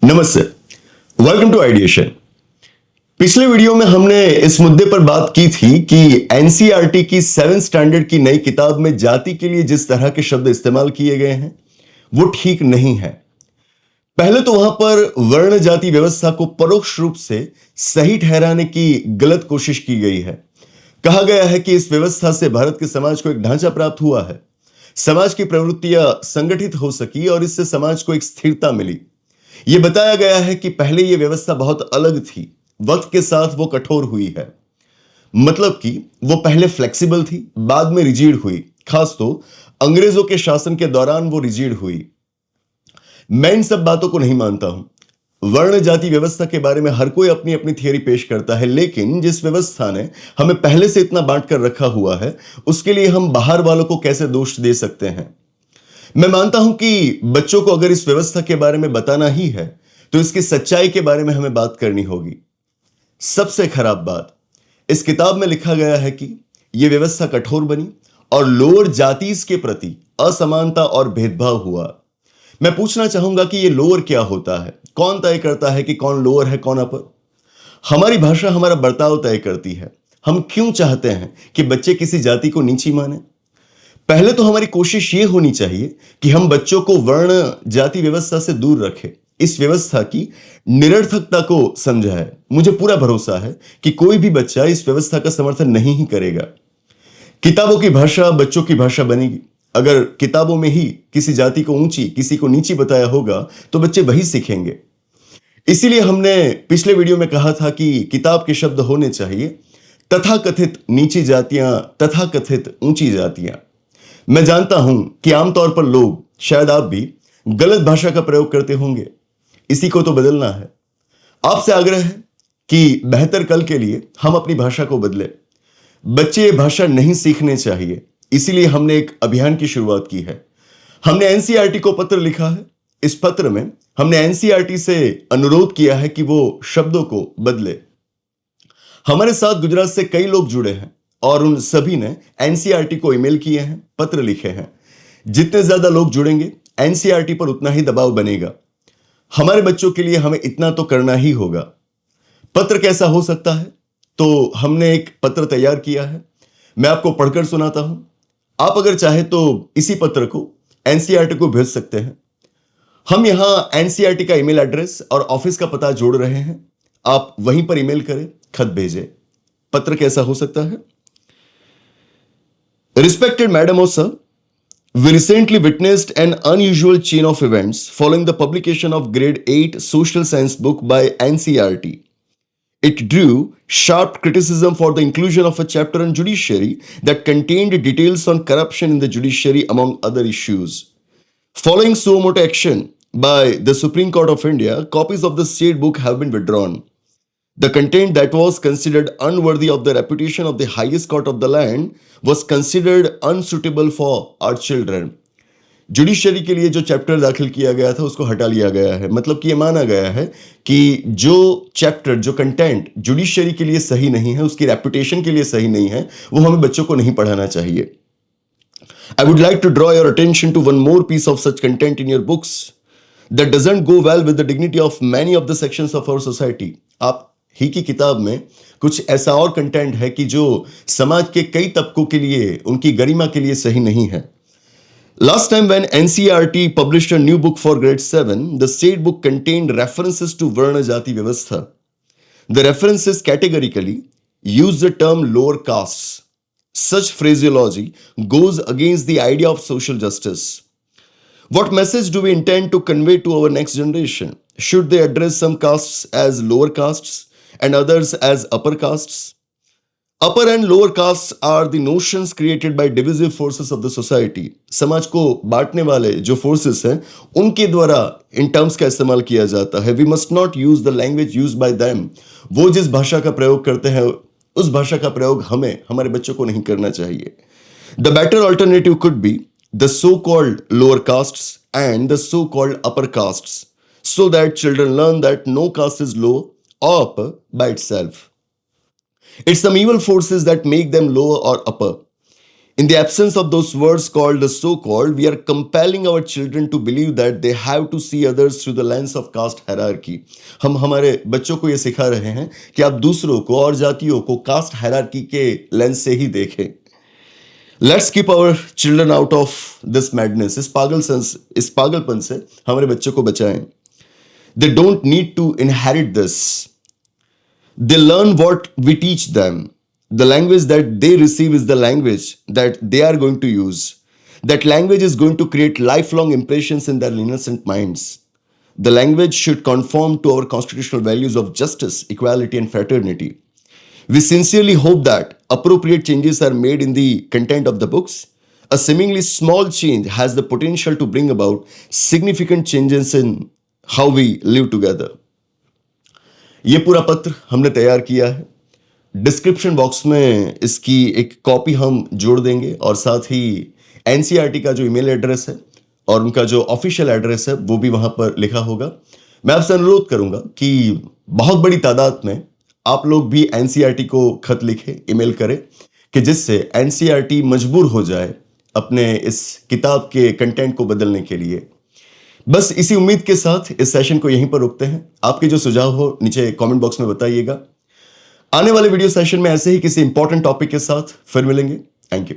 नमस्ते, welcome to ideation. पिछले video में हमने इस मुद्दे पर बात की थी कि एनसीईआरटी की 7th स्टैंडर्ड की नई किताब में जाति के लिए जिस तरह के शब्द इस्तेमाल किए गए हैं वो ठीक नहीं है। पहले तो वहां पर वर्ण जाति व्यवस्था को परोक्ष रूप से सही ठहराने की गलत कोशिश की गई है। कहा गया है कि इस व्यवस्था से भारत के समाज को एक ढांचा प्राप्त हुआ है, समाज की प्रवृत्तियां संगठित हो सकी और इससे समाज को एक स्थिरता मिली। यह बताया गया है कि पहले यह व्यवस्था बहुत अलग थी, वक्त के साथ वो कठोर हुई है। मतलब कि वो पहले फ्लेक्सिबल थी, बाद में रिजिड हुई, खास तो अंग्रेजों के शासन के दौरान वो रिजिड हुई। मैं इन सब बातों को नहीं मानता हूं। वर्ण जाति व्यवस्था के बारे में हर कोई अपनी अपनी थियरी पेश करता है, लेकिन जिस व्यवस्था ने हमें पहले से इतना बांट कर रखा हुआ है उसके लिए हम बाहर वालों को कैसे दोष दे सकते हैं। मैं मानता हूं कि बच्चों को अगर इस व्यवस्था के बारे में बताना ही है तो इसकी सच्चाई के बारे में हमें बात करनी होगी। सबसे खराब बात, इस किताब में लिखा गया है कि यह व्यवस्था कठोर बनी और लोअर जातीज के प्रति असमानता और भेदभाव हुआ। मैं पूछना चाहूंगा कि यह लोअर क्या होता है? कौन तय करता है कि कौन लोअर है कौन अपर? हमारी भाषा हमारा बर्ताव तय करती है। हम क्यों चाहते हैं कि बच्चे किसी जाति को नीची माने? पहले तो हमारी कोशिश ये होनी चाहिए कि हम बच्चों को वर्ण जाति व्यवस्था से दूर रखें, इस व्यवस्था की निरर्थकता को समझाएं। मुझे पूरा भरोसा है कि कोई भी बच्चा इस व्यवस्था का समर्थन नहीं ही करेगा। किताबों की भाषा बच्चों की भाषा बनेगी। अगर किताबों में ही किसी जाति को ऊंची किसी को नीची बताया होगा तो बच्चे वही सीखेंगे। इसीलिए हमने पिछले वीडियो में कहा था कि किताब के शब्द होने चाहिए तथाकथित नीची जातियां, तथाकथित ऊंची जातियां। मैं जानता हूं कि आमतौर पर लोग, शायद आप भी, गलत भाषा का प्रयोग करते होंगे। इसी को तो बदलना है। आपसे आग्रह है कि बेहतर कल के लिए हम अपनी भाषा को बदलें। बच्चे ये भाषा नहीं सीखने चाहिए, इसीलिए हमने एक अभियान की शुरुआत की है। हमने एनसीईआरटी को पत्र लिखा है। इस पत्र में हमने एनसीईआरटी से अनुरोध किया है कि वो शब्दों को बदले। हमारे साथ गुजरात से कई लोग जुड़े हैं और उन सभी ने एनसीईआरटी को ईमेल किए हैं, पत्र लिखे हैं। जितने ज्यादा लोग जुड़ेंगे एनसीईआरटी पर उतना ही दबाव बनेगा। हमारे बच्चों के लिए हमें इतना तो करना ही होगा। पत्र कैसा हो सकता है? तो हमने एक पत्र तैयार किया है, मैं आपको पढ़कर सुनाता हूं। आप अगर चाहे तो इसी पत्र को एनसीईआरटी को भेज सकते हैं। हम यहां एनसीईआरटी का ईमेल एड्रेस और ऑफिस का पता जोड़ रहे हैं। आप वहीं पर ईमेल करें, खत भेजें। पत्र कैसा हो सकता है? Respected Madam or Sir, we recently witnessed an unusual chain of events following the publication of Grade 8 Social Science book by NCERT. It drew sharp criticism for the inclusion of a chapter on judiciary that contained details on corruption in the judiciary among other issues. Following suo motu action by the Supreme Court of India, copies of the said book have been withdrawn. The content that was considered unworthy of the reputation of the highest court of the land was considered unsuitable for our children. Judiciary के लिए जो chapter दाखिल किया गया था उसको हटा लिया गया है। मतलब कि यह माना गया है कि जो चैप्टर, जो कंटेंट जुडिशरी के लिए सही नहीं है, उसकी रेपुटेशन के लिए सही नहीं है, वो हमें बच्चों को नहीं पढ़ाना चाहिए। I would like to draw your attention to one more piece of such content in your books that doesn't go well with the dignity of many of the sections of our society. आप ही की किताब में कुछ ऐसा और content है कि जो समाज के कई तबकों के लिए, उनकी गरिमा के लिए सही नहीं है। Last time when NCERT published a new book for grade 7, the said book contained references to Varna Jati Vyavastha. The references categorically use the term lower castes. Such phraseology goes against the idea of social justice. What message do we intend to convey to our next generation? Should they address some castes as lower castes and others as upper castes? Upper and lower castes are the notions created by divisive forces of the society. समाज को बांटने वाले जो forces हैं, उनके द्वारा इन terms का इस्तेमाल किया जाता है। We must not use the language used by them. वो जिस भाषा का प्रयोग करते हैं, उस भाषा का प्रयोग हमें, हमारे बच्चों को नहीं करना चाहिए। The better alternative could be the so-called lower castes and the so-called upper castes, so that children learn that no caste is low or upper by itself. It's some evil forces that make them lower or upper. In the absence of those words called the so-called, we are compelling our children to believe that they have to see others through the lens of caste hierarchy. हम हमारे बच्चों को ये सिखा रहे हैं कि आप दूसरों को और जातियों को कास्ट हायरार्की के लेंस से ही देखें. Let's keep our children out of this madness. इस पागलपन से हमारे बच्चों को बचाएं. They don't need to inherit this. They learn what we teach them. The language that they receive is the language that they are going to use. That language is going to create lifelong impressions in their innocent minds. The language should conform to our constitutional values of justice, equality, and fraternity. We sincerely hope that appropriate changes are made in the content of the books. A seemingly small change has the potential to bring about significant changes in how we live together. ये पूरा पत्र हमने तैयार किया है. Description box में इसकी एक कॉपी हम जोड़ देंगे और साथ ही एनसीईआरटी का जो ईमेल एड्रेस है और उनका जो ऑफिशियल एड्रेस है वो भी वहां पर लिखा होगा. मैं आपसे अनुरोध करूंगा कि बहुत बड़ी तादाद में आप लोग भी एनसीईआरटी को खत लिखें, ईमेल करें कि जिससे एनसीईआरटी मजबूर हो जाए अपने इस किताब के कंटेंट को बदलने के लिए. बस इसी उम्मीद के साथ इस सेशन को यहीं पर रोकते हैं. आपके जो सुझाव हो नीचे कमेंट बॉक्स में बताइएगा. आने वाले वीडियो सेशन में ऐसे ही किसी इंपॉर्टेंट टॉपिक के साथ फिर मिलेंगे. Thank you.